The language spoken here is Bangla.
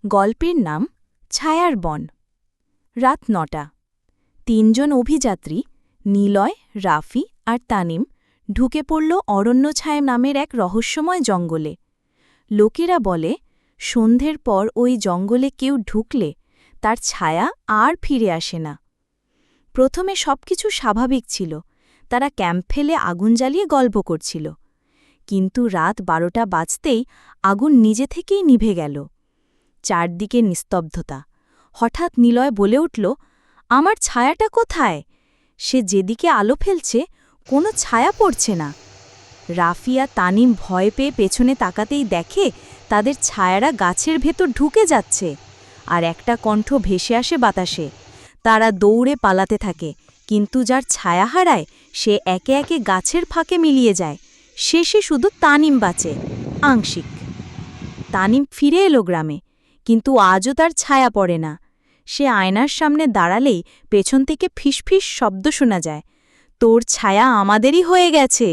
গল্পের নাম ছায়ার বন। রাত ৯টা। ৩জন অভিযাত্রী নিলয়, রাফি আর তানিম ঢুকে পড়ল অরণ্যছায়া নামের এক রহস্যময় জঙ্গলে। লোকেরা বলে সন্ধ্যের পর ওই জঙ্গলে কেউ ঢুকলে তার ছায়া আর ফিরে আসে না। প্রথমে সবকিছু স্বাভাবিক ছিল, তারা ক্যাম্প ফেলে আগুন জ্বালিয়ে গল্প করছিল। কিন্তু রাত ১২টা বাজতেই আগুন নিজে থেকেই নিভে গেল। চারদিকে নিস্তব্ধতা। হঠাৎ নিলয় বলে উঠল, আমার ছায়াটা কোথায়? সে যেদিকে আলো ফেলছে কোনো ছায়া পড়ছে না। রাফিয়া তানিম ভয় পেয়ে পেছনে তাকাতেই দেখে তাদের ছায়ারা গাছের ভেতর ঢুকে যাচ্ছে, আর একটা কণ্ঠ ভেসে আসে বাতাসে। তারা দৌড়ে পালাতে থাকে, কিন্তু যার ছায়া হারায় সে একে একে গাছের ফাঁকে মিলিয়ে যায়। শেষে শুধু তানিম বাঁচে, আংশিক। তানিম ফিরে এলো গ্রামে, কিন্তু আজও তার ছায়া পড়ে না। সে আয়নার সামনে দাঁড়ালেই পেছন থেকে ফিসফিস শব্দ শোনা যায়, তোর ছায়া আমাদেরই হয়ে গেছে।